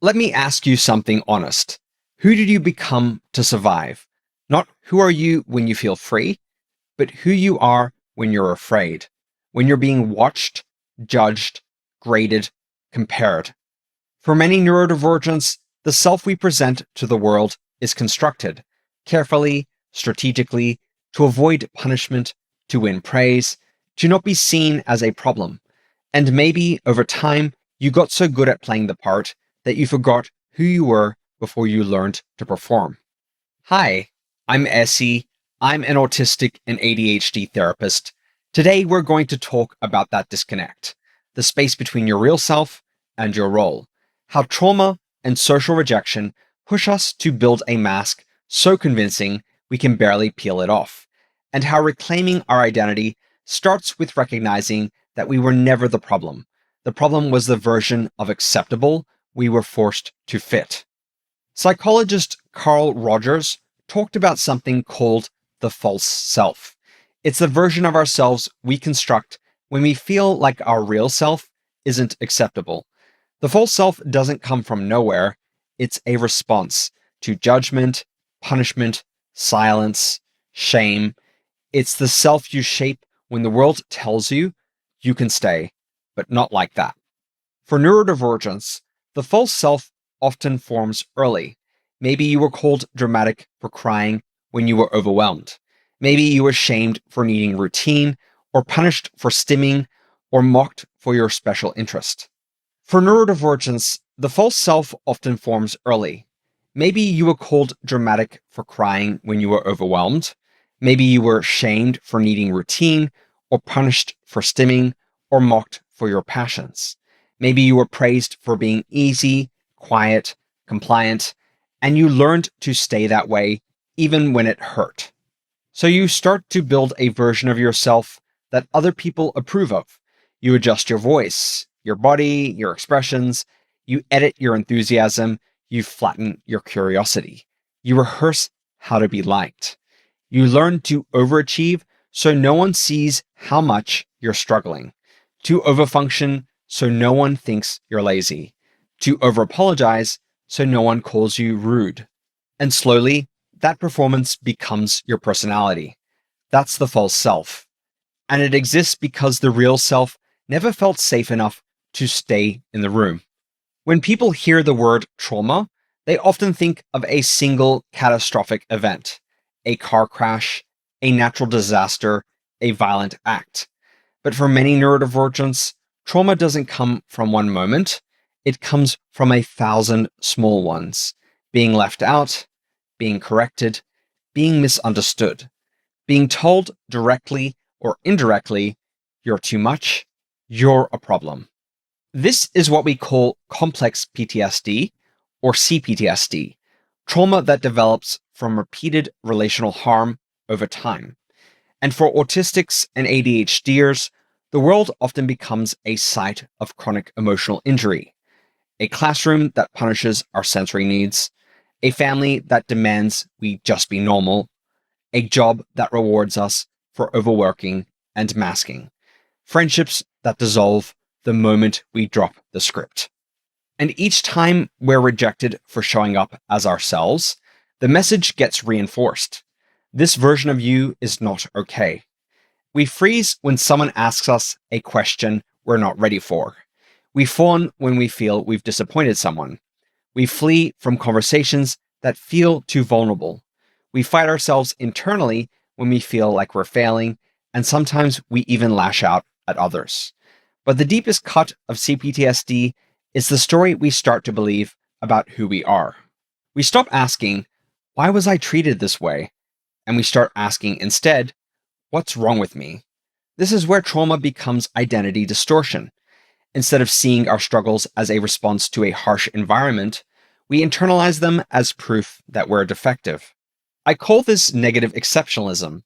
Let me ask you something honest. Who did you become to survive? Not who are you when you feel free, but who you are when you're afraid, when you're being watched, judged, graded, compared. For many neurodivergents, the self we present to the world is constructed carefully, strategically, to avoid punishment, to win praise, to not be seen as a problem. And maybe over time, you got so good at playing the part that you forgot who you were before you learned to perform. Hi, I'm Essie. I'm an autistic and ADHD therapist. Today, we're going to talk about that disconnect, the space between your real self and your role, how trauma and social rejection push us to build a mask so convincing we can barely peel it off, and how reclaiming our identity starts with recognizing that we were never the problem. The problem was the version of acceptable we were forced to fit. Psychologist Carl Rogers talked about something called the false self. It's the version of ourselves we construct when we feel like our real self isn't acceptable. The false self doesn't come from nowhere. It's a response to judgment, punishment, silence, shame. It's the self you shape when the world tells you you can stay, but not like that. For neurodivergence, the false self often forms early. Maybe you were called dramatic for crying when you were overwhelmed. Maybe you were shamed for needing routine, or punished for stimming, or mocked for your special interest. For neurodivergence, the false self often forms early. Maybe you were called dramatic for crying when you were overwhelmed. Maybe you were shamed for needing routine, or punished for stimming, or mocked for your passions. Maybe you were praised for being easy, quiet, compliant, and you learned to stay that way even when it hurt. So you start to build a version of yourself that other people approve of. You adjust your voice, your body, your expressions. You edit your enthusiasm. You flatten your curiosity. You rehearse how to be liked. You learn to overachieve so no one sees how much you're struggling. To overfunction so no one thinks you're lazy. To overapologize so no one calls you rude. And slowly, that performance becomes your personality. That's the false self. And it exists because the real self never felt safe enough to stay in the room. When people hear the word trauma, they often think of a single catastrophic event, a car crash, a natural disaster, a violent act. But for many neurodivergents, trauma doesn't come from one moment. It comes from 1,000 small ones. Being left out, being corrected, being misunderstood, being told directly or indirectly, you're too much, you're a problem. This is what we call complex PTSD or CPTSD, trauma that develops from repeated relational harm over time. And for autistics and ADHDers, the world often becomes a site of chronic emotional injury, a classroom that punishes our sensory needs, a family that demands we just be normal, a job that rewards us for overworking and masking, friendships that dissolve the moment we drop the script. And each time we're rejected for showing up as ourselves, the message gets reinforced. This version of you is not okay. We freeze when someone asks us a question we're not ready for. We fawn when we feel we've disappointed someone. We flee from conversations that feel too vulnerable. We fight ourselves internally when we feel like we're failing, and sometimes we even lash out at others. But the deepest cut of CPTSD is the story we start to believe about who we are. We stop asking, why was I treated this way? And we start asking instead, what's wrong with me? This is where trauma becomes identity distortion. Instead of seeing our struggles as a response to a harsh environment, we internalize them as proof that we're defective. I call this negative exceptionalism,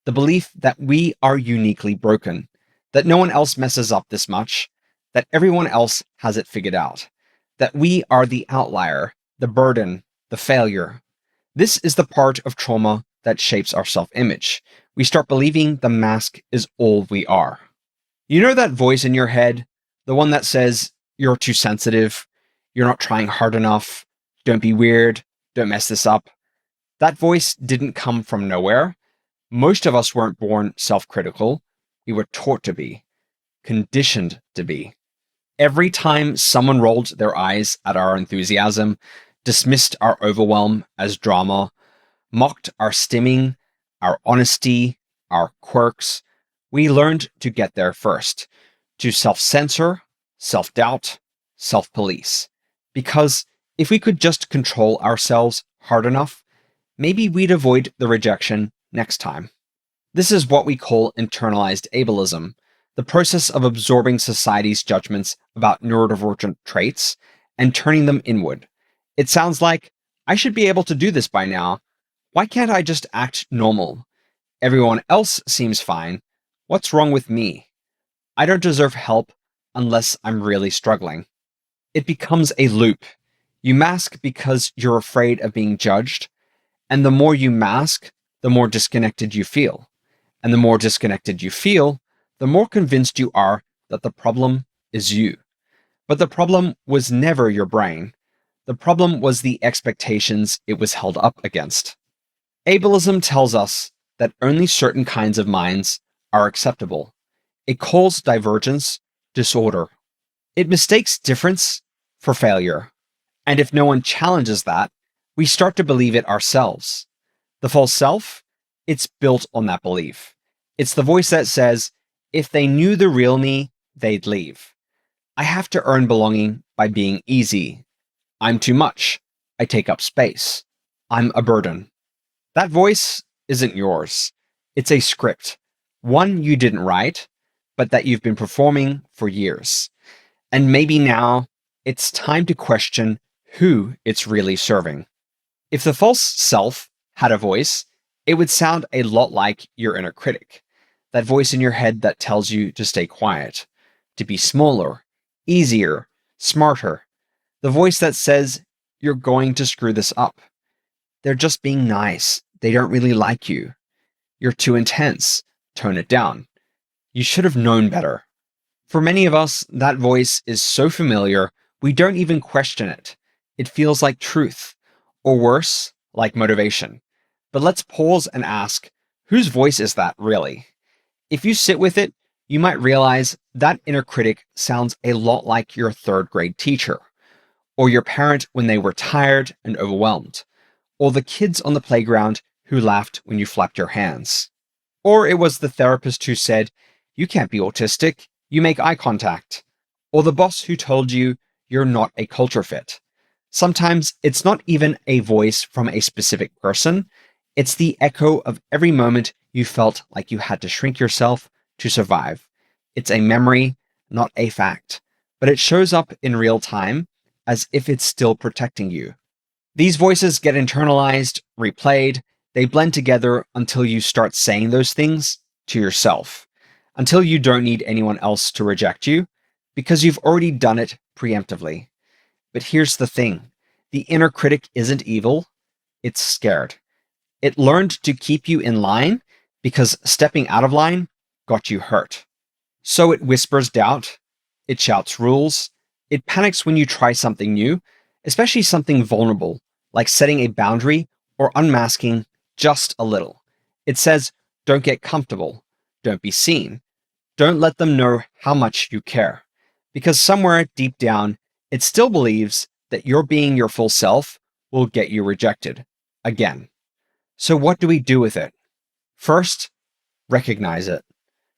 the belief that we are uniquely broken, that no one else messes up this much, that everyone else has it figured out, that we are the outlier, the burden, the failure. This is the part of trauma that shapes our self-image. We start believing the mask is all we are. You know that voice in your head, the one that says, you're too sensitive, you're not trying hard enough, don't be weird, don't mess this up. That voice didn't come from nowhere. Most of us weren't born self-critical. We were taught to be, conditioned to be. Every time someone rolled their eyes at our enthusiasm, dismissed our overwhelm as drama, mocked our stimming, our honesty, our quirks, we learned to get there first, to self-censor, self-doubt, self-police. Because if we could just control ourselves hard enough, maybe we'd avoid the rejection next time. This is what we call internalized ableism, the process of absorbing society's judgments about neurodivergent traits and turning them inward. It sounds like, I should be able to do this by now. Why can't I just act normal? Everyone else seems fine. What's wrong with me? I don't deserve help unless I'm really struggling. It becomes a loop. You mask because you're afraid of being judged, and the more you mask, the more disconnected you feel. And the more disconnected you feel, the more convinced you are that the problem is you. But the problem was never your brain. The problem was the expectations it was held up against. Ableism tells us that only certain kinds of minds are acceptable. It calls divergence disorder. It mistakes difference for failure. And if no one challenges that, we start to believe it ourselves. The false self, it's built on that belief. It's the voice that says, if they knew the real me, they'd leave. I have to earn belonging by being easy. I'm too much. I take up space. I'm a burden. That voice isn't yours. It's a script. One you didn't write, but that you've been performing for years. And maybe now it's time to question who it's really serving. If the false self had a voice, it would sound a lot like your inner critic. That voice in your head that tells you to stay quiet, to be smaller, easier, smarter. The voice that says, you're going to screw this up. They're just being nice. They don't really like you. You're too intense. Tone it down. You should have known better. For many of us, that voice is so familiar, we don't even question it. It feels like truth, or worse, like motivation. But let's pause and ask, whose voice is that really? If you sit with it, you might realize that inner critic sounds a lot like your third-grade teacher, or your parent when they were tired and overwhelmed, or the kids on the playground who laughed when you flapped your hands. Or it was the therapist who said, you can't be autistic, you make eye contact, or the boss who told you you're not a culture fit. Sometimes it's not even a voice from a specific person, it's the echo of every moment you felt like you had to shrink yourself to survive. It's a memory, not a fact, but it shows up in real time as if it's still protecting you. These voices get internalized, replayed, they blend together until you start saying those things to yourself, until you don't need anyone else to reject you, because you've already done it preemptively. But here's the thing, the inner critic isn't evil, it's scared. It learned to keep you in line because stepping out of line got you hurt. So it whispers doubt, it shouts rules, it panics when you try something new, especially something vulnerable, like setting a boundary or unmasking just a little. It says, don't get comfortable, don't be seen, don't let them know how much you care. Because somewhere deep down, it still believes that your being your full self will get you rejected again. So what do we do with it? First, recognize it.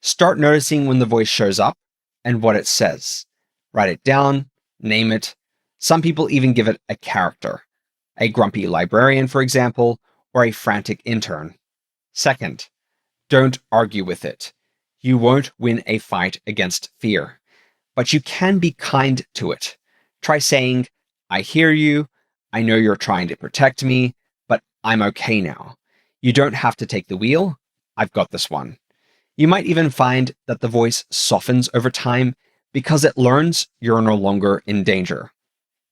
Start noticing when the voice shows up and what it says. Write it down, name it. Some people even give it a character. A grumpy librarian, for example, or a frantic intern. Second, don't argue with it. You won't win a fight against fear, but you can be kind to it. Try saying, I hear you, I know you're trying to protect me, but I'm okay now. You don't have to take the wheel, I've got this one. You might even find that the voice softens over time because it learns you're no longer in danger.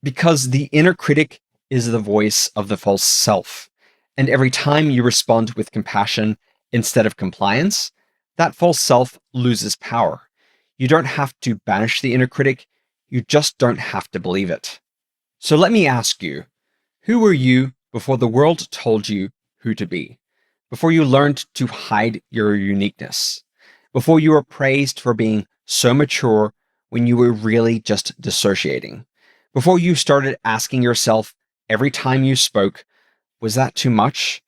Because the inner critic is the voice of the false self, and every time you respond with compassion instead of compliance, that false self loses power. You don't have to banish the inner critic, you just don't have to believe it. So let me ask you, who were you before the world told you who to be? Before you learned to hide your uniqueness? Before you were praised for being so mature when you were really just dissociating? Before you started asking yourself every time you spoke, was that too much?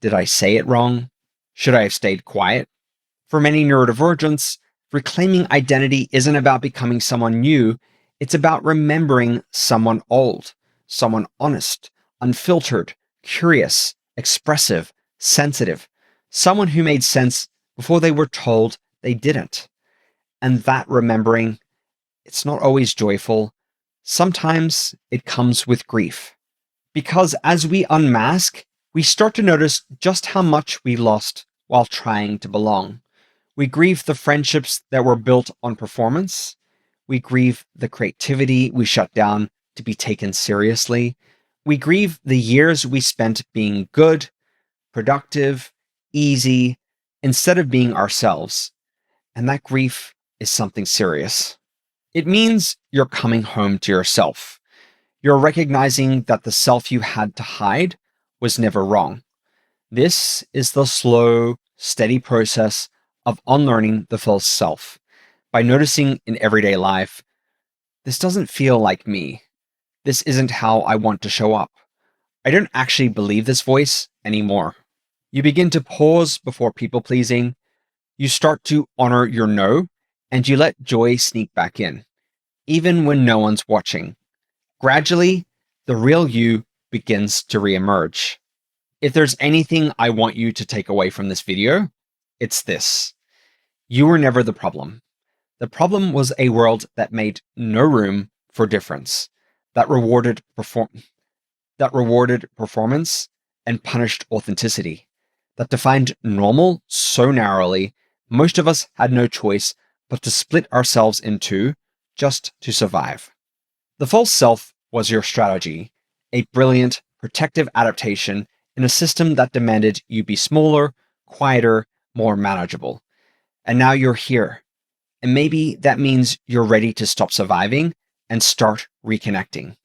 Did I say it wrong? Should I have stayed quiet? For many neurodivergents, reclaiming identity isn't about becoming someone new, it's about remembering someone old, someone honest, unfiltered, curious, expressive, sensitive, someone who made sense before they were told they didn't. And that remembering, it's not always joyful. Sometimes it comes with grief. Because as we unmask, we start to notice just how much we lost while trying to belong. We grieve the friendships that were built on performance. We grieve the creativity we shut down to be taken seriously. We grieve the years we spent being good, productive, easy, instead of being ourselves. And that grief is something serious. It means you're coming home to yourself. You're recognizing that the self you had to hide was never wrong. This is the slow, steady process of unlearning the false self. By noticing in everyday life, this doesn't feel like me. This isn't how I want to show up. I don't actually believe this voice anymore. You begin to pause before people pleasing. You start to honor your no, and you let joy sneak back in, even when no one's watching. Gradually, the real you begins to reemerge. If there's anything I want you to take away from this video, it's this. You were never the problem. The problem was a world that made no room for difference, that rewarded performance and punished authenticity, that defined normal so narrowly, most of us had no choice but to split ourselves in two just to survive. The false self was your strategy, a brilliant, protective adaptation in a system that demanded you be smaller, quieter, more manageable. And now you're here. And maybe that means you're ready to stop surviving and start reconnecting.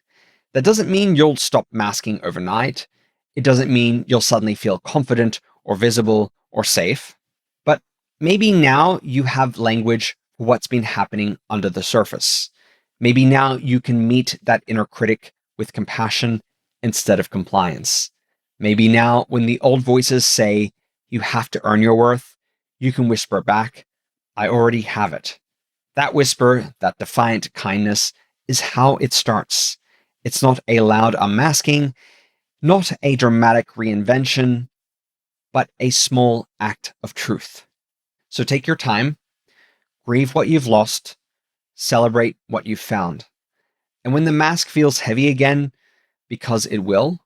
That doesn't mean you'll stop masking overnight. It doesn't mean you'll suddenly feel confident or visible or safe. But maybe now you have language for what's been happening under the surface. Maybe now you can meet that inner critic with compassion instead of compliance. Maybe now when the old voices say you have to earn your worth, you can whisper back, I already have it. That whisper, that defiant kindness, is how it starts. It's not a loud unmasking, not a dramatic reinvention, but a small act of truth. So take your time, grieve what you've lost, celebrate what you've found. And when the mask feels heavy again, because it will,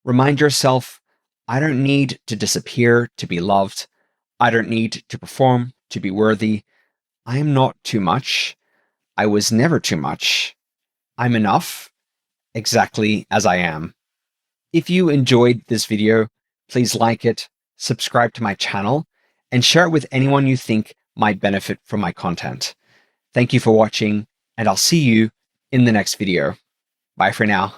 remind yourself, I don't need to disappear to be loved. I don't need to perform to be worthy. I am not too much. I was never too much. I'm enough, exactly as I am. If you enjoyed this video, please like it, subscribe to my channel, and share it with anyone you think might benefit from my content. Thank you for watching, and I'll see you in the next video. Bye for now.